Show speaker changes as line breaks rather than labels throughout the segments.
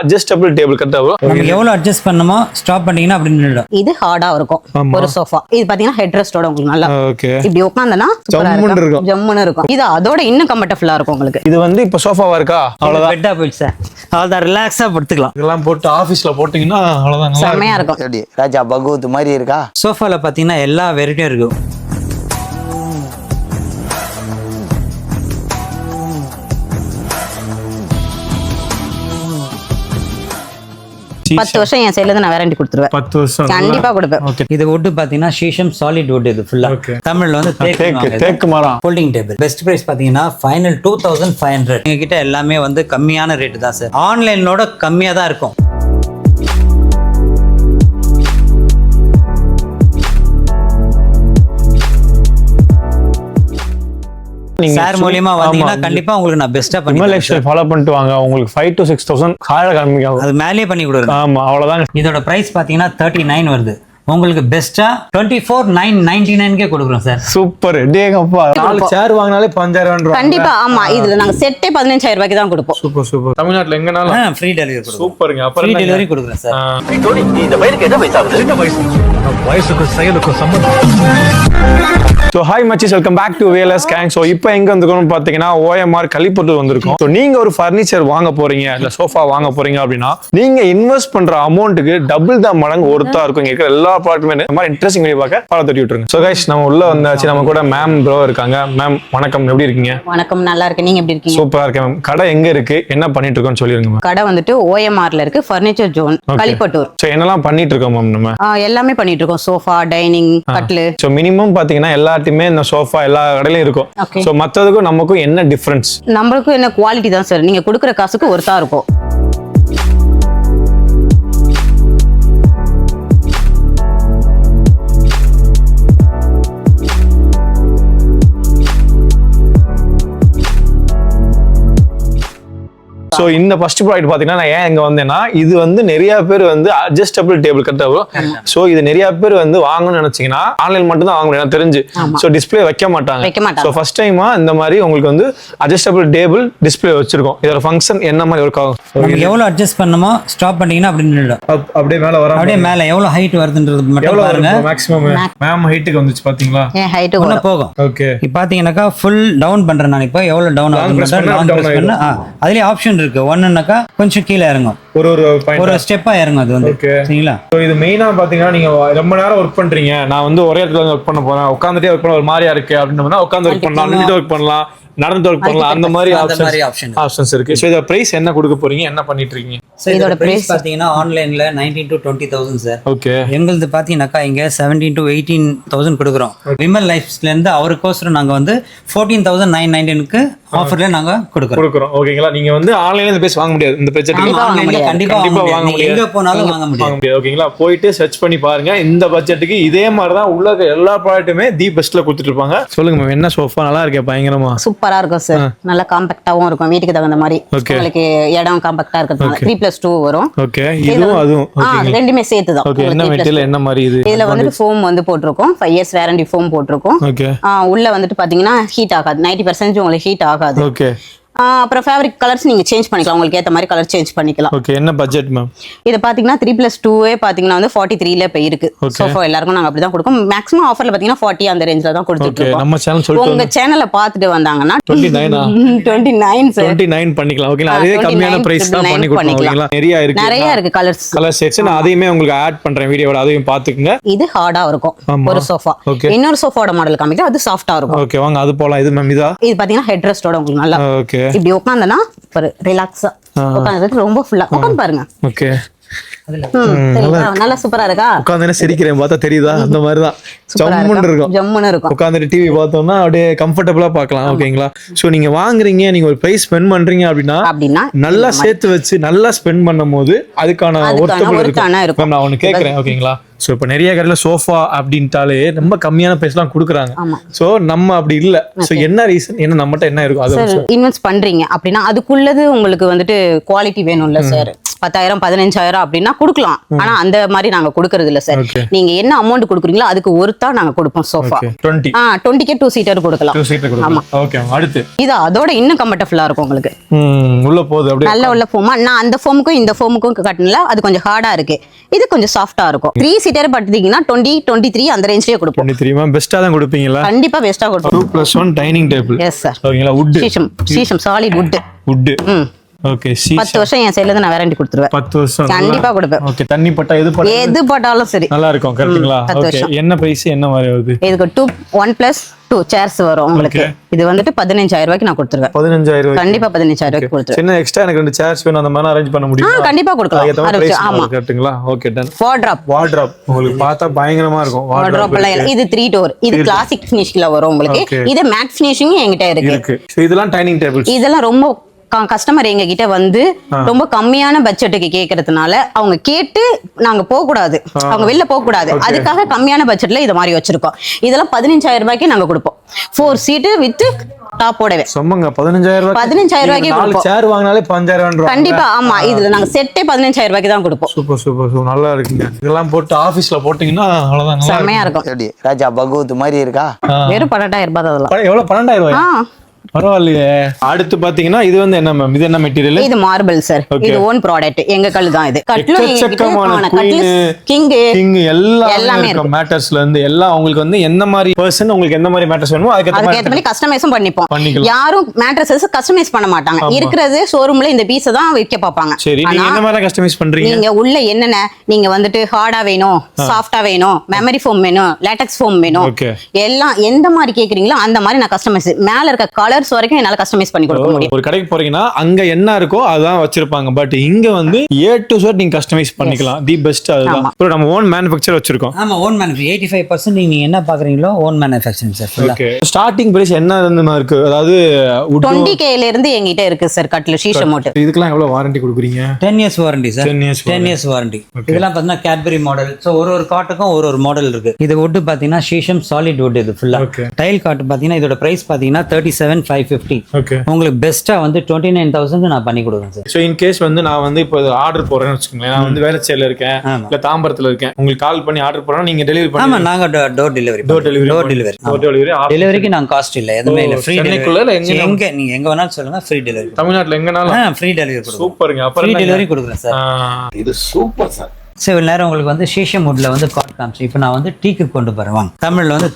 Adjustable table கரெக்டா வரும்.
நமக்கு எவ்வளவு அட்ஜஸ்ட் பண்ணணுமோ ஸ்டாப் பண்ணீங்கன்னா அப்படி நின்னுடும்.
இது ஹார்டா இருக்கும் ஒரு சோஃபா. இது பாத்தீங்கன்னா ஹெட் ரெஸ்டோட உங்களுக்கு நல்லா இப்படி உட்கார்ந்தனா
ஜம்முன்னு இருக்கும்.
ஜம்முன்னு இருக்கும். இது அதோட இன்னும் கம்ஃபர்ட்டபிளா இருக்கும் உங்களுக்கு.
இது வந்து இப்ப சோஃபாவா இருக்கா அவ்வளவுதான்.
பெட்டா போயிடுச்சு சார். அவ்வளவுதான் ரிலாக்ஸா படுத்துக்கலாம்.
இதெல்லாம் போட்டு ஆபீஸ்ல போட்டீங்கன்னா அவ்வளவுதான்.
செமையா இருக்கும்.
ராஜா பகவத் மாதிரி இருக்கா.
சோஃபால பாத்தீங்கன்னா எல்லா வெரைட்டியும் இருக்கும்.
பத்து வருஷம் என் சைடுல நான் வாரண்டி கொடுத்துருவேன்.
10 வருஷம்
கண்டிப்பா கொடுப்பேன்.
இது wood பாத்தீங்கன்னா சீசம் சாலிட் wood. இது ஃபுல்லா தமிழ்ல வந்து
தேக்கு மரம்.
Folding table. பெஸ்ட் பிரைஸ் பாத்தீங்கன்னா ஃபைனல் 2500. எங்க கிட்ட எல்லாமே வந்து கம்மியான ரேட் தான் சார். ஆன்லைனோட கம்மியா தான் இருக்கும். சார் மூலமா வந்தீங்கன்னா கண்டிப்பா உங்களுக்கு நான் பெஸ்டா பண்ணி
ஃபாலோ பண்ணிட்டு வாங்க. உங்களுக்கு 5 to 6000 கால கம்மியாகும்.
அது மேலே பண்ணி கொடுக்குறேன்.
ஆமா அவ்வளவுதான்.
இதோட பிரைஸ் பாத்தீங்கன்னா 39 வருது. உங்களுக்கு பெஸ்டா 24,999 கொடுக்குறோம் சார்.
சூப்பர். டேங்கப்பா 4 சேர் வாங்குனாலே 5000
கண்டிப்பா. ஆமா இதுல நாங்க செட்டே 15000 ரூபாய்க்கு தான் கொடுப்போம்.
Super super. தமிழ்நாட்டுல எங்கனாலும்
ஃப்ரீ டெலிவரி கொடுக்குறோம்.
சூப்பர்ங்க. அப்புறம்
ஃப்ரீ டெலிவரி கொடுக்குறேன் சார்.
இந்த பையனுக்கு என்ன வயசு ஆகுது? என்ன வயசு? வயசுக்கு செயலுக்கு சம்பந்தம்.
So hi மச்சிஸ், welcome back to VLS Gang. So இப்போ எங்க வந்துருக்கோம்னு பார்த்தீங்கன்னா OMR கலிப்பட்டு வந்திருக்கோம். ஸோ நீங்க ஒரு ஃபர்னிச்சர் வாங்க போறீங்க இல்ல சோஃபா வாங்க போறீங்க அப்படின்னா நீங்க இன்வெஸ்ட் பண்ற அமௌண்ட்டுக்கு டபுள் தான் மடங்கு ஒருத்தா இருக்கும். இங்க இருக்கிற எல்லா ப்ராடக்ட்டுமே இந்த மாதிரி இன்ட்ரெஸ்டிங் வீடியோ பார்க்க ஃபாலோ தட்டி விட்டுருங்க. ஸோ கைஸ் நம்ம உள்ள வந்தாச்சு. நம்ம கூட மேம் ப்ரோ இருக்காங்க. மேம் வணக்கம், எப்படி இருக்கீங்க?
வணக்கம், நல்லா இருக்கேன். நீங்க எப்படி இருக்கீங்க?
சூப்பரா இருக்கேன் மேம். கடை எங்க இருக்கு, என்ன பண்ணிட்டு இருக்கோம்னு சொல்லிருங்க மேம்.
கடை வந்துட்டு OMRல இருக்கு, ஃபர்னிச்சர் ஜோன், கலிப்பட்டூர்.
ஸோ என்னெல்லாம் பண்ணிட்டு இருக்கோம் மேம்? நம்ம
எல்லாமே பண்ணிட்டு இருக்கோம். சோஃபா, டைனிங், கட்லு.
ஸோ மினிமம் பாத்தீங்கன்னா எல்லாத்தையுமே இந்த சோஃபா எல்லா கடையிலும் இருக்கும். சோ மத்ததுக்கும் நமக்கும் என்ன டிஃபரன்ஸ்?
நம்மளுக்கும் என்ன குவாலிட்டி தான் சார். நீங்க கொடுக்குற காசுக்கு ஒருத்தா இருக்கும்.
ஸோ இந்த ஃபர்ஸ்ட் ப்ராடக்ட் பார்த்தீங்கன்னா நான் ஏன் இங்கே வந்தேன்னா இது வந்து நிறைய பேர் வந்து அட்ஜஸ்டபிள் டேபிள் கரெக்டாக வரும். ஸோ இது நிறைய பேர் வந்து வாங்கணும்னு நினைச்சீங்கன்னா ஆன்லைன் மட்டும் தான் வாங்க முடியும் தெரிஞ்சு. ஸோ டிஸ்பிளே வைக்க மாட்டாங்க. ஸோ ஃபர்ஸ்ட் டைமா இந்த மாதிரி உங்களுக்கு வந்து அட்ஜஸ்டபிள் டேபிள் டிஸ்பிளே வச்சிருக்கோம். இதோட ஃபங்க்ஷன் என்ன மாதிரி ஒர்க் ஆகும்?
நமக்கு எவ்வளவு அட்ஜஸ்ட் பண்ணணுமோ ஸ்டாப் பண்ணீங்கன்னா அப்படி நின்னுடும்.
அப்படியே மேல வர
அப்படியே மேல எவ்வளவு ஹைட் வருதுன்றது மட்டும் பாருங்க.
மேக்ஸிமம் மேம் ஹைட்டுக்கு வந்துச்சு பாத்தீங்களா?
ஏன் ஹைட் கூட போகும்.
ஓகே.
இப்போ பாத்தீங்கன்னாக்கா ஃபுல் டவுன் பண்றேன் நான். இப்போ எவ்வளவு டவுன் ஆகுது அதுலயே ஆப்ஷன் இருக்கு. ஒன்னுனாக்கா கொஞ்சம் கீழே இறங்கும், ஒரு ஸ்டெப்பா இறங்கும். அது வந்து சரிங்களா?
இது மெயினா பாத்தீங்கன்னா நீங்க ரொம்ப நேரம் ஒர்க் பண்றீங்க, நான் வந்து ஒரே இடத்துல ஒர்க் பண்ண போறேன், உட்காந்துட்டே ஒர்க் பண்ண ஒரு மாதிரியா இருக்கு அப்படின்னா உட்காந்து ஒர்க் பண்ணலாம், நின்னுட்டு ஒர்க் பண்ணலாம், நடந்து ஒர்க் பண்ணலாம். அந்த மாதிரி ஆப்ஷன்ஸ் இருக்கு. சோ இதோட பிரைஸ் என்ன கொடுக்க போறீங்க, என்ன பண்ணிட்டு இருக்கீங்க?
இதோட பிரைஸ் பாத்தீங்கன்னா ஆன்லைன்ல 19 to 20,000 சார்.
ஓகே.
எங்களுது பாத்தீங்கன்னாக்கா இங்க 17 to 18,000 கொடுக்குறோம். விமல் லைஃப்ஸ்ல இருந்து அவருக்கோசரம் நாங்க வந்து 14,999க்கு ஆஃபர்ல நாங்க கொடுக்குறோம்.
ஓகேங்களா? நீங்க வந்து ஆன்லைன்ல இந்த பேஸ் வாங்க முடியாது. இந்த பட்ஜெட்டுக்கு
ஆன்லைன்ல கண்டிப்பா வாங்க முடியாது. எங்க போனாலும் வாங்க முடியாது.
ஓகேங்களா? போயிட்டு சர்ச் பண்ணி பாருங்க. இந்த பட்ஜெட்டுக்கு இதே மாதிரி தான் உள்ள எல்லா ப்ராடக்ட்டுமே தி பெஸ்ட்ல கொடுத்துட்டு இருப்பாங்க. சொல்லுங்க மேம், என்ன சோஃபா நல்லா இருக்கே? பயங்கரமா
சூப்பரா இருக்கும் சார். நல்லா காம்பாக்டாவும் இருக்கும், வீட்டுக்கு தகுந்த மாதிரி. உங்களுக்கு இடம் காம்பாக்டா இருக்கிறதுனால 3+2 வரும்.
ஓகே. இதுவும் அதுவும்
ரெண்டுமே சேர்த்து தான்.
ஓகே. என்ன மெட்டீரியல், என்ன மாதிரி இது?
இதுல வந்துட்டு ஃபோம் வந்து போட்டுருக்கோம். 5 years வாரண்டி ஃபோம் போட்டுருக்கோம்.
ஓகே.
உள்ள வந்துட்டு பாத்தீங்கன்னா ஹீட் ஆகாது. 90% உங்களுக்கு ஹீட் ஆகாது.
ஓகே.
அப்புறம் ஃபேப்ரிக் கலர்ஸ் நீங்க சேஞ்ச் பண்ணிக்கலாம். உங்களுக்கு ஏத்த மாதிரி கலர் சேஞ்ச் பண்ணிக்கலாம்.
ஓகே. என்ன பட்ஜெட் மேம்?
இது பாத்தீங்கன்னா 3+2 பாத்தீங்கன்னா வந்து 43ல இப்ப இருக்கு. சோஃபா எல்லாருக்கும் நாங்க அப்படிதான் கொடுப்போம். மேக்ஸிமம் ஆஃபர்ல பாத்தீங்கன்னா 40 அந்த ரேஞ்ச்ல தான் கொடுத்துட்டு இருக்கோம்.
நம்ம சேனல் சொல்லிட்டு
உங்க சேனலை பார்த்துட்டு வந்தாங்கன்னா
29 சார் 29 பண்ணிக்கலாம். ஓகேங்களா? அதே கம்மியான பிரைஸ் தான் பண்ணி கொடுப்போம். ஓகேங்களா? நிறைய இருக்கு கலர் செக்ஷன். நான் அதையுமே உங்களுக்கு ஆட் பண்றேன் வீடியோல, அதையும் பாத்துக்கங்க.
இது ஹார்டா இருக்கும் ஒரு சோஃபா. இன்னொரு சோஃபாவோட மாடல் காமிக்கிறேன், அது சாஃப்ட்டா இருக்கும்.
ஓகே வாங்க அது போலாம். இது மேம் இதா?
இது பாத்தீங்கன்னா ஹெட் ரெஸ்டோட உங்களுக்கு நல்லா
ஓகே
இப்படி உட்கார்ந்தனா ஒரு ரிலாக்ஸா உட்கார்ந்ததுக்கு ரொம்ப ஃபுல்லா உட்கார்ந்து பாருங்க.
ஓகே.
நல்லா சூப்பரா இருக்கா?
உட்கார்ந்து சிரிக்கிறேன் பார்த்தா தெரியுதா? அந்த மாதிரி தான் ஜம்முன்னு இருக்கும். உட்கார்ந்து டிவி பார்த்தோம்னா அப்படியே கம்ஃபர்டபுளா பார்க்கலாம். ஓகேங்களா? சோ நீங்க வாங்குறீங்க, நீங்க ஒரு பிரைஸ் ஸ்பெண்ட் பண்றீங்க அப்படின்னா நல்லா சேர்த்து வச்சு நல்லா ஸ்பெண்ட் பண்ணும்போது அதுக்கான ஒர்த்தபிள் இருக்கும். நான் ஒன்னு கேக்குறேன். ஓகேங்களா? சோ இப்ப நிறைய கடையில சோஃபா அப்படின்ட்டாலே ரொம்ப கம்மியான பிரைஸ் எல்லாம் கொடுக்குறாங்க. சோ நம்ம அப்படி இல்ல. சோ என்ன ரீசன், என்ன நம்மகிட்ட என்ன இருக்கும்? அது
இன்வெஸ்ட் பண்றீங்க அப்படின்னா அதுக்குள்ளது உங்களுக்கு வந்துட்டு குவாலிட்டி வேணும்ல சார். 10,000 15,000 அப்படின்னா கொடுக்கலாம். ஆனா அந்த மாதிரி நாங்க கொடுக்கறது இல்ல சார். நீங்க என்ன அமௌண்ட் கொடுக்குறீங்களோ அதுக்கு ஒருத்தா நாங்க கொடுப்போம் சோஃபா. 20க்கு 2 சீட்டர் கொடுக்கலாம்.
2 சீட்டர் கொடுக்கலாம். ஓகே, அடுத்து
இது அதோட இன்னும் கம்ஃபர்ட்டபிளா இருக்கும் உங்களுக்கு.
உள்ள போகுது அப்படியே
நல்ல உள்ள ஃபோமா. நான் அந்த ஃபோமுக்கும் இந்த ஃபோமுக்கும் கட்டணும்ல, அது கொஞ்சம் ஹார்டா இருக்கு, இது கொஞ்சம் சாஃப்ட்டா இருக்கும். 3 சீட்டர் படுத்தீங்கன்னா 20 23 அந்த ரேஞ்ச்லயே கொடுப்போம்.
23 பெஸ்டா தான் கொடுப்பீங்களா?
கண்டிப்பா பெஸ்டா கொடுப்போம்.
2+1 டைனிங் டேபிள்.
Yes sir.
ஓகேங்களா? Wood
sheesham solid wood.
Okay,
10 வருஷம் என் சைடுல இருந்து நான் வாரண்டி கொடுத்துருவேன்.
10 வருஷம்
கண்டிப்பா கொடுப்பேன்.
ஓகே, தண்ணி பட்டா எது பட்டாலும்
சரி
நல்லா இருக்கும். கரெக்ட்டுங்களா? ஓகே, என்ன பிரைஸ் என்ன மாதிரி வருது?
இதுக்கு 1+2 சேர்ஸ் வரும் உங்களுக்கு. இது வந்துட்டு 15,000 ரூபாய்க்கு நான் கொடுத்துருவேன்.
15,000 ரூபாய்.
கண்டிப்பா 15,000 ரூபாய்க்கு கொடுத்துருவேன்.
சின்ன எக்ஸ்ட்ரா எனக்கு 2 சேர்ஸ் வேணும், அந்த மாதிரி அரேஞ்ச் பண்ண முடியுமா?
கண்டிப்பா கொடுக்கலாம். ஆமா,
கரெக்ட்டுங்களா? Okay, ton.
வார்ட்ரோப்
உங்களுக்கு பார்த்தா பயங்கரமா இருக்கும்.
வார்ட்ரோப் எல்லாம் இது 3 டோர். இது கிளாசிக் ஃபினிஷ்ல வரும் உங்களுக்கு. இது மேட் ஃபினிஷிங் என்கிட்ட இருக்கு.
சோ இதெல்லாம் டைனிங் டேபிள்ஸ்.
இதெல்லாம் ரொம்ப கஸ்டமர் எங்க கிட்ட வந்து ரொம்ப கம்மியான பட்ஜெட்டுக்கு கேக்குறதுனால அவங்க கேட்டு நாங்க போக கூடாது, அவங்க வெளில போக கூடாது, அதுக்காக கம்மியான பட்ஜெட்ல இத மாதிரி வச்சிருக்கோம். இதெல்லாம் 15,000 ரூபாய்க்கு நாங்க கொடுப்போம். 4 சீட் வித் டாப்போடவே.
சொம்மங்க 15,000 ரூபாய்.
15,000 ரூபாய்க்கு கொடுப்போம்.
சேர் வாங்குனாலே 15,000 ரூபாய்.
கண்டிப்பா. ஆமா, இதுல நாங்க செட்டே 15,000 ரூபாய்க்கு தான் கொடுப்போம்.
சூப்பர் நல்லா இருக்குங்க. இதெல்லாம் போட்டு ஆபீஸ்ல போட்டீங்கன்னா அவ்வளவுதான்,
செமையா இருக்கும்.
ராஜா பகவத் மாதிரி இருக்கா?
வெறும் 12,000 ரூபாய் அதெல்லாம்.
எவ்வளவு? 12,000 ரூபாய். பரவாயில்லையே. அடுத்து பாத்தீங்கன்னா இது வந்து என்ன மேம்? இது என்ன மெட்டீரியல்? இது
மார்பிள் சார். இது ஓன் ப்ராடக்ட். எங்க கல்லு தான் இது. கிங்
எல்லாமே இருக்கு. மேட்டர்ஸ்ல இருந்து எல்லாம் உங்களுக்கு வந்து எந்த மாதிரி பர்சன் உங்களுக்கு எந்த மாதிரி மேட்டர்ஸ் வேணுமோ அதுக்கு ஏத்த
மாதிரி கஸ்டமைஸும் பண்ணிப்போம். யாரும் மேட்ரஸஸ் கஸ்டமைஸ் பண்ண மாட்டாங்க. இருக்கிறது ஷோரூம்ல இந்த பீஸ தான் விற்க பாப்பாங்க.
சரி, நீங்க என்ன மாதிரி கஸ்டமைஸ் பண்றீங்க?
நீங்க உள்ள என்னென்ன நீங்க வந்துட்டு ஹார்டா வேணும், சாஃப்ட்டா வேணும், மெமரி ஃபோம் வேணும், லேட்டெக்ஸ் ஃபோம் வேணும், எல்லாம் எந்த மாதிரி கேக்குறீங்களோ அந்த மாதிரி நான் கஸ்டமைஸ் மேல இருக்க கலர்ஸ் வரைக்கும் என்னால கஸ்டமைஸ் பண்ணி கொடுக்க முடியும்.
ஒரு கடைக்கு போறீங்கன்னா அங்க என்ன இருக்கோ அதான் வச்சிருப்பாங்க. பட் இங்க வந்து A to Z நீங்க கஸ்டமைஸ் பண்ணிக்கலாம். தி பெஸ்ட் அதுதான். ப்ரோ நம்ம ஓன் மேனுஃபேக்சர் வச்சிருக்கோம்.
ஆமா, ஓன் மேனுஃபேக்சர். 85% நீங்க என்ன பாக்குறீங்களோ own manufacturing sir.
Okay, starting price என்ன இருந்துமா இருக்கு? அதாவது
20K ல இருந்து என்கிட்ட இருக்கு சார் கட்ல ஷீஷ மோட்.
இதுக்கெல்லாம் எவ்வளவு வாரண்டி கொடுக்குறீங்க?
10 years warranty sir. 10 years warranty. இதெல்லாம் பாத்தீங்கன்னா கேட்பரி மாடல். சோ ஒரு காட்டுக்கும் ஒரு மாடல் இருக்கு. இது வுட் பாத்தீங்கன்னா ஷீஷம் சாலிட் வுட். இது ஃபுல்லா டைல் காட் பாத்தீங்கன்னா இதோட பிரைஸ் பாத்தீங்கன்னா 37,550. உங்களுக்கு பெஸ்டா வந்து 29,000 நான் பண்ணி கொடுக்குறேன் சார்.
சோ இன் கேஸ் வந்து நான் வந்து இப்போ ஆர்டர் போறேன்னு வச்சுக்கோங்களேன், நான் வந்து வேளச்சேரியில இருக்கேன் இல்ல தாம்பரத்துல இருக்கேன், உங்களுக்கு கால் பண்ணி ஆர்டர் போறேன், நீங்க டெலிவரி பண்ணுங்க.
ஆமா, நாங்க டோர் டெலிவரிக்கு நாங்க காஸ்ட் இல்ல, எதுமே இல்ல, ஃப்ரீ டெலிவரி. எங்க நீங்க எங்க வேணாலும் சொல்லுங்க, ஃப்ரீ டெலிவரி.
தமிழ்நாட்டுல எங்கனாலும்
ஃப்ரீ டெலிவரி கொடுக்குறோம்.
சூப்பர்ங்க. அப்புறம்
ஃப்ரீ டெலிவரி கொடுக்குறேன் சார்.
இது சூப்பர் சார்.
சில நேரம் உங்களுக்கு வந்து சீஷம் வுட்ல வந்து காட் காமிச்சு. இப்போ நான் வந்து டீக்கு கொண்டு போறேன். வாங்க, தமிழ்ல வந்து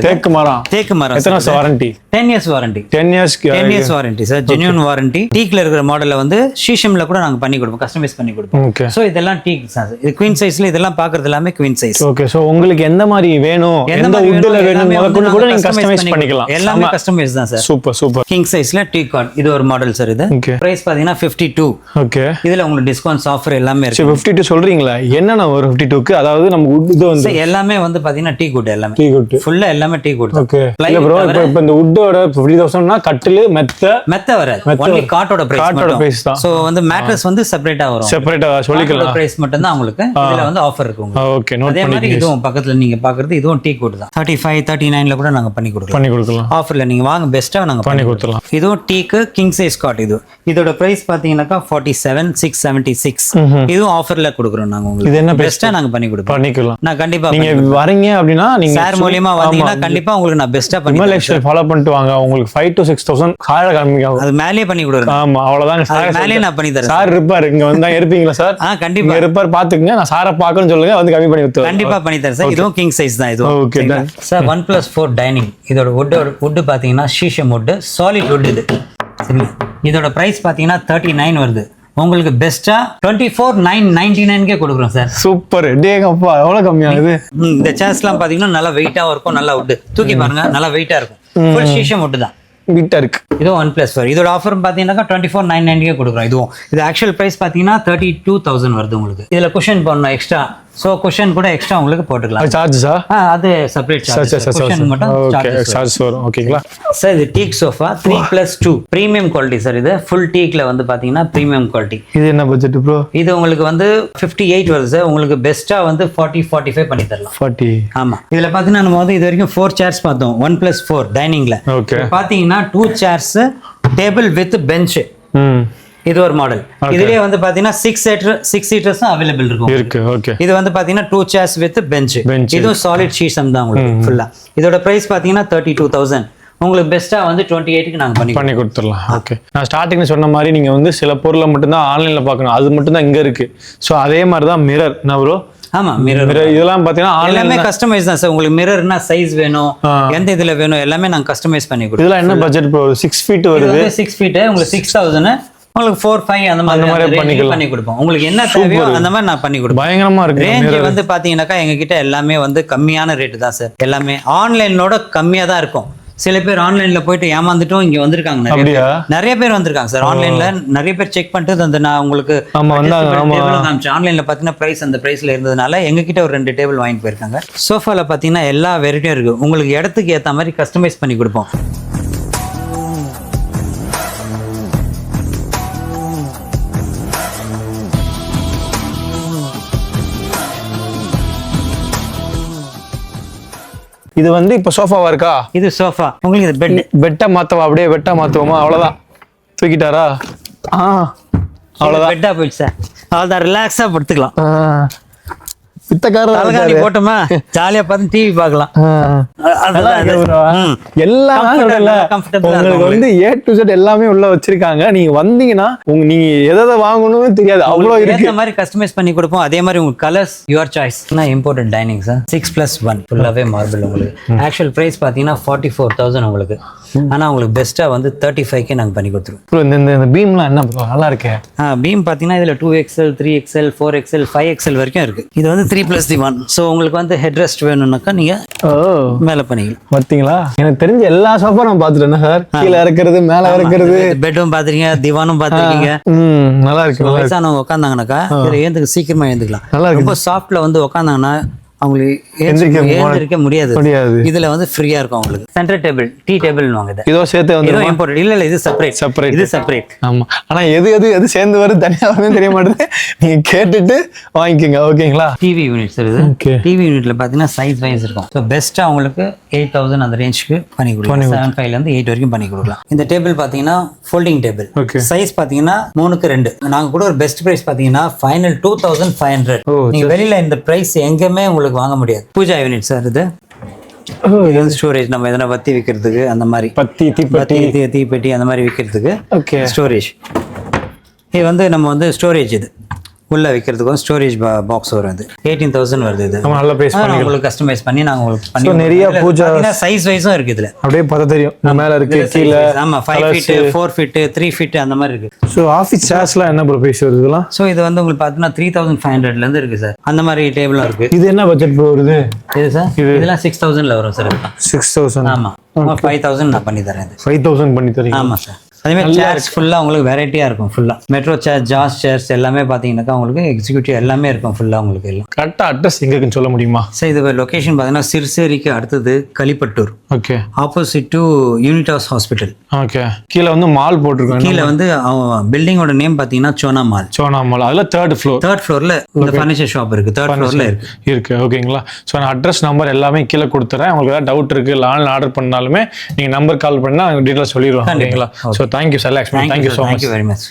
தேக்கு மரம். எத்தனை வருஷம் warranty? 10
years warranty.
10 years
warranty sir. Genuine warranty. டீக்ல இருக்கிற மாடல்ல வந்து சீஷம்ல கூட நாங்க பண்ணி கொடுப்போம், கஸ்டமைஸ் பண்ணி கொடுப்போம். சோ இதெல்லாம் டீக் சார். இது குவீன் சைஸ்ல இதெல்லாம் பாக்குறது எல்லாமே குவீன் சைஸ்.
ஓகே, சோ உங்களுக்கு எந்த மாதிரி வேணும், எந்த வுட்ல வேணும் முதல்ல கூட நீங்க கஸ்டமைஸ் பண்ணிக்கலாம்.
எல்லாமே கஸ்டமைஸ் தான் சார்.
சூப்பர்.
கிங் சைஸ்ல டீ காட். இது ஒரு மாடல் சார். இது பிரைஸ் பாத்தீங்கன்னா 52.
ஓகே,
இதுல உங்களுக்கு டிஸ்கவுண்ட்ஸ் ஆஃபர் எல்லாமே இருக்கு.
52 சொல்றீங்களா? என்னன்னா ஒரு 52க்கு அதாவது நம்ம இது வந்து
எல்லாமே வந்து பாத்தீங்கன்னா டீ குட். எல்லாமே
டீ குட்
ஃபுல்லா எல்லாமே டீ குட்.
ஓகே, இல்ல ப்ரோ, இப்போ இந்த வுட்டோட 50,000னா கட்டில் மெத்த வராது.
ஒன்லி காட்டோட பிரைஸ்
தான்.
சோ வந்து மேட்ரஸ் வந்து செப்பரேட்டா வரும்.
செப்பரேட்டா சொல்லிக்கலாம்.
பிரைஸ் மட்டும் தான் உங்களுக்கு. இதுல வந்து ஆஃபர் இருக்கு உங்களுக்கு.
ஓகே, நோட்
அதே மாதிரி இதுவும் பக்கத்துல நீங்க பாக்குறது இதுவும் டீ குட் தான். 35 39ல கூட நாங்க பண்ணி கொடுக்கலாம். ஆஃபர்ல நீங்க வாங்க, பெஸ்டா நாங்க பண்ணி கொடுத்துறோம். இதுவும் டீக்கு கிங் சைஸ் காட். இதோட பிரைஸ் பாத்தீங்கன்னாக்கா 47,676. இதுவும் ஆஃபர்ல கொடுக்குறோம் நாங்க உங்களுக்கு. இது என்ன பெஸ்டா நாங்க பண்ணி கொடுப்போம். நான் கண்டிப்பா
நீங்க வரீங்க அப்படினா நீங்க
சார் மூலமா வந்தீங்கன்னா கண்டிப்பா உங்களுக்கு நான் பெஸ்டா பண்ணி
லைஃப்ஸ்டைல் ஃபாலோ பண்ணிட்டு வாங்க. உங்களுக்கு 5 to 6,000 சார் காமிக்கும்.
அது மேலயே பண்ணி கொடுறேன்.
ஆமா, அவ்வளவுதான்.
சார் மேலயே நான் பண்ணி தரேன்.
சார் இருப்பார், இங்க வந்தா இருப்பீங்களா சார்?
கண்டிப்பா
இருப்பார், பாத்துக்கங்க. நான் சாரை பார்க்கணும் சொல்லுங்க, வந்து கம்மி பண்ணி விட்டுறேன்.
கண்டிப்பா பண்ணி தரேன் சார். இதுவும் கிங் சைஸ் தான். இதுவும்
ஓகே
சார். 1+4 டைனிங். இதோட வுட் பாத்தீங்கன்னா ஷீஷம் வுட், சாலிட் வுட். இது சரி, இதோட பிரைஸ் பாத்தீங்கன்னா 39 வருது. உங்களுக்கு பெஸ்டா 24,999 கொடுக்குறோம் சார்.
சூப்பர். டேங்கப்பா, எவ்வளவு கம்மியாகுது.
இந்த சேர்ஸ்லாம் பாத்தீங்கன்னா நல்லா வெயிட்டாவும் இருக்கும், நல்லா வுட். தூக்கி பாருங்க, நல்லா வெயிட்டா இருக்கும். ஃபுல் ஷீஷம் வுட் தான்.
பிட்டா இருக்கு.
இது 1+4. இதோட ஆஃபர் பாத்தீங்கன்னா 24,999 கொடுக்குறோம். இது ஆக்சுவல் பிரைஸ் பாத்தீங்கன்னா 32,000 வருது உங்களுக்கு. இதுல குஷன் போடணும் எக்ஸ்ட்ரா. சோ குஷன் கூட எக்ஸ்ட்ரா உங்களுக்கு போட்டுக்கலாம்.
சார்ஜஸா?
அது செப்பரேட் சார்ஜ். குஷன் மட்டும்
சார்ஜஸ் வரும். ஓகேங்களா
சார்? இது டீக் சோஃபா 3+2 பிரீமியம் குவாலிட்டி சார். இது ஃபுல் டீக்ல வந்து பாத்தீங்கன்னா பிரீமியம் குவாலிட்டி.
இது என்ன பட்ஜெட் ப்ரோ? இது
உங்களுக்கு வந்து 58 வருது சார். உங்களுக்கு பெஸ்டா வந்து 40-45 பண்ணி தரலாம்.
40.
ஆமா. இதுல பாத்தீங்கன்னா நம்ம வந்து இது வரைக்கும் 4 சேர்ஸ் பார்த்தோம். 1+4 டைனிங்ல.
ஓகே,
பாத்தீங்கன்னா 2 சேர்ஸ், டேபிள் வித் பெஞ்ச். இது ஒரு மாடல். இதுலயே வந்து பாத்தீங்கன்னா 6 சீட்டர்ஸும் அவைலபிள்
இருக்கு. ஓகே.
இது வந்து பாத்தீங்கன்னா 2 chairs வித் பெஞ்ச். இதுவும் சாலிட் ஷீசம் தான் உங்களுக்கு ஃபுல்லா. இதோட பிரைஸ் பாத்தீங்கன்னா 32,000. உங்களுக்கு பெஸ்ட்டாக வந்து 28க்கு நாங்கள் பண்ணி
கொடுத்துடலாம். ஓகே. நான் ஸ்டார்டிங்கில் சொன்ன மாதிரி நீங்கள் வந்து சில பொருளை மட்டும்தான் ஆன்லைனில் பார்க்கணும், அது மட்டும்தான் இங்கே இருக்குது. ஸோ அதே மாதிரி தான் மிரர் என்ன ப்ரோ?
ஆமாம், மிரர்
இதெல்லாம் பார்த்தீங்கன்னா
எல்லாமே கஸ்டமைஸ் தான் சார். உங்களுக்கு மிரர்னா சைஸ் வேணும், எந்த இதில் வேணும் எல்லாமே நாங்கள் கஸ்டமைஸ் பண்ணி கொடுப்போம்.
இதெல்லாம் என்ன பட்ஜெட் ப்ரோ? 6 feet வருது.
6 feet உங்களுக்கு 6,000, உங்களுக்கு 4-5 அந்த மாதிரி பண்ணி கொடுப்போம். உங்களுக்கு என்ன தேவையோ அந்த மாதிரி நான் பண்ணி கொடுப்பேன்.
பயங்கரமா இருக்கு.
ரேஞ்ச் வந்து பாத்தீங்கன்னாக்கா எங்க கிட்ட எல்லாமே வந்து கம்மியான ரேட்டு தான் சார். எல்லாமே ஆன்லைனோட கம்மியா தான் இருக்கும். சில பேர் ஆன்லைன்ல போயிட்டு ஏமாந்துட்டும் இங்க வந்திருக்காங்க. நிறைய பேர் வந்திருக்காங்க சார். ஆன்லைன்ல நிறைய பேர் செக் பண்ணிட்டு நான் உங்களுக்கு ஆன்லைன்ல பாத்தீங்கன்னா பிரைஸ் அந்த பிரைஸ்ல இருந்ததுனால எங்க கிட்ட ஒரு 2 டேபிள் வாங்கிட்டு போயிருக்காங்க. சோஃபால பாத்தீங்கன்னா எல்லா வெரைட்டியும் இருக்கு. உங்களுக்கு இடத்துக்கு ஏத்த மாதிரி கஸ்டமைஸ் பண்ணி கொடுப்போம்.
இது வந்து இப்ப சோஃபாவா இருக்கா?
இது சோஃபா. உங்களுக்கு இது
பெட்டா மாத்தவா? அப்படியே பெட்டா மாத்துவோமா? அவ்வளவுதான். தூக்கிட்டாரா?
அவ்வளவுதான். பெட்டா போயிடுச்சு சார். அவ்வளவுதான். ரிலாக்ஸா படுத்துக்கலாம்.
பித்தக்காரர்
போட்டோமா ஜாலியா பார்த்து டிவி பார்க்கலாம்.
உங்களுக்கு வந்து A to Z எல்லாமே உள்ள வச்சிருக்காங்க. நீங்க வந்தீங்கன்னா நீங்க எதை வாங்கணும்னு தெரியாது, அவ்வளவு இருக்கு.
மாதிரி கஸ்டமைஸ் பண்ணி கொடுப்போம். அதே மாதிரி உங்களுக்கு colours your choice. Imported dining sir. 6+1 ஃபுல்லாவே மார்பிள். உங்களுக்கு ஆக்சுவல் பிரைஸ் பாத்தீங்கன்னா 44,000 உங்களுக்கு. ஆனா உங்களுக்கு பெஸ்டா வந்து 35K நாங்க பண்ணி கொடுத்துருவோம்.
இந்த பீம்லாம் என்ன நல்லா இருக்கு?
பீம் பாத்தீங்கன்னா இதுல 2XL 3XL 4XL 5XL வரைக்கும் இருக்கு. இது வந்து 3+1. ஸோ உங்களுக்கு வந்து ஹெட் ரெஸ்ட் வேணும்னாக்கா நீங்க மேல பண்ணிக்கலாம்.
பாத்தீங்களா? எனக்கு தெரிஞ்ச எல்லா சோஃபா நான் பாத்துட்டேன் சார். கீழே இறக்குறது, மேல இறக்குறது,
பெட்டும் பாத்துருக்கீங்க, திவானும் பாத்துருக்கீங்க.
நல்லா இருக்கு.
வயசானவங்க உட்காந்தாங்கனாக்கா ஏந்துக்கு சீக்கிரமா எழுந்துக்கலாம்.
நல்லா இருக்கு.
ரொம்ப சாஃப்ட்ல வந்து உட்காந்தாங்கன்னா அவங்களுக்கு எழுந்திருக்க முடியாது. இதுல வந்து ஃப்ரீயா இருக்கும் உங்களுக்கு. சென்டர் டேபிள், டீ டேபிள் வாங்குது.
இதோ சேர்த்து வந்து
இம்போர்ட்டட் இல்ல இது செப்பரேட். இது செப்பரேட்.
ஆமா. ஆனா எது சேர்ந்து வருது தனியா வந்து தெரிய மாட்டேங்குது. நீங்க கேட்டுட்டு வாங்கிக்கோங்க. ஓகேங்களா?
டிவி யூனிட்ஸ் இருக்குது. டிவி யூனிட்ல பாத்தீங்கன்னா சைஸ் வைஸ் இருக்கும். ஸோ பெஸ்ட்டா உங்களுக்கு 8,000 அந்த ரேஞ்சுக்கு பண்ணி கொடுக்கலாம். 7.5 ல இருந்து 8 வரைக்கும் பண்ணி கொடுக்கலாம். இந்த டேபிள் பாத்தீங்கன்னா ஃபோல்டிங் டேபிள். சைஸ் பாத்தீங்கன்னா 3x2. நாங்க கூட ஒரு பெஸ்ட் பிரைஸ் பாத்தீங்கன்னா ஃபைனல் 2,500. நீங்க வெளியில இந்த பிரைஸ் எங்கேயுமே உங்களுக்கு வாங்க முடியாது. Puja unit sir. இது ஸ்டோரேஜ் நம்ம எதனா வத்தி வைக்கிறதுக்கு அந்த மாதிரி தீப்பெட்டி அந்த மாதிரி வைக்கிறதுக்கு ஸ்டோரேஜ். இது வந்து நம்ம வந்து ஸ்டோரேஜ் இது உள்ள வைக்கிறதுக்கும் ஸ்டோரேஜ் பாக்ஸ் வரும். அது 18,000 வருது. இது
நல்ல பிரைஸ் பண்ணி
உங்களுக்கு கஸ்டமைஸ் பண்ணி நாங்க உங்களுக்கு பண்ணி
நிறைய பூஜா
சைஸ் வைஸும் இருக்கு. இதுல
அப்படியே பார்த்தா தெரியும். மேல இருக்கு, கீழ.
ஆமா 5 feet 4 feet 3 feet அந்த மாதிரி இருக்கு.
சோ ஆபீஸ் சேர்ஸ்லாம் என்ன ப்ரோ பிரைஸ் வருது இதெல்லாம்?
சோ இது வந்து உங்களுக்கு பார்த்தீங்கன்னா 3,500 ல இருந்து இருக்கு சார். அந்த மாதிரி டேபிளும் இருக்கு.
இது என்ன பட்ஜெட் ப்ரோ வருது?
இது சார் இதெல்லாம் 6,000 ல வரும் சார்.
6,000.
ஆமா 5,000 நான் பண்ணி தரேன்.
5,000 பண்ணி தரீங்க?
ஆமா சார். அதே மாதிரி சேர்ஸ் ஃபுல்லா உங்களுக்கு வெரைட்டியா இருக்கும். ஃபுல்லா மெட்ரோ சேர், ஜாஸ் சேர்ஸ் எல்லாமே பாத்தீங்கன்னாக்கா உங்களுக்கு எக்ஸிக்யூட்டிவ் எல்லாமே இருக்கும். ஃபுல்லா உங்களுக்கு எல்லாம்.
கரெக்டா அட்ரஸ் எங்க இருக்குன்னு சொல்ல முடியுமா
சார்? இது லொகேஷன் பாத்தீங்கன்னா சிறுசேரிக்கு அடுத்தது Kalipattur.
Okay.
Opposite to Unitas hospital.
Okay. கீழ வந்து மால் போட்டுருக்காங்க.
கீழ வந்து பில்டிங்கோட நேம் பாத்தீங்கன்னா சோனா மால்.
அதுல 3rd floor
இந்த ஃபர்னிச்சர் ஷாப் இருக்கு. 3rd floorல
இருக்கு. ஓகேங்களா? சோ நான் அட்ரஸ் நம்பர் எல்லாமே கீழ கொடுத்துறேன். உங்களுக்கு ஏதாவது டவுட் இருக்கு, ஆன்லைன் ஆர்டர் பண்ணாலுமே நீங்க நம்பர் கால் பண்ணா டீடைல்ஸ் சொல்லிடுவாங்க. ஓகேங்களா? So thank you sir. Thank you so much.
Thank you very much.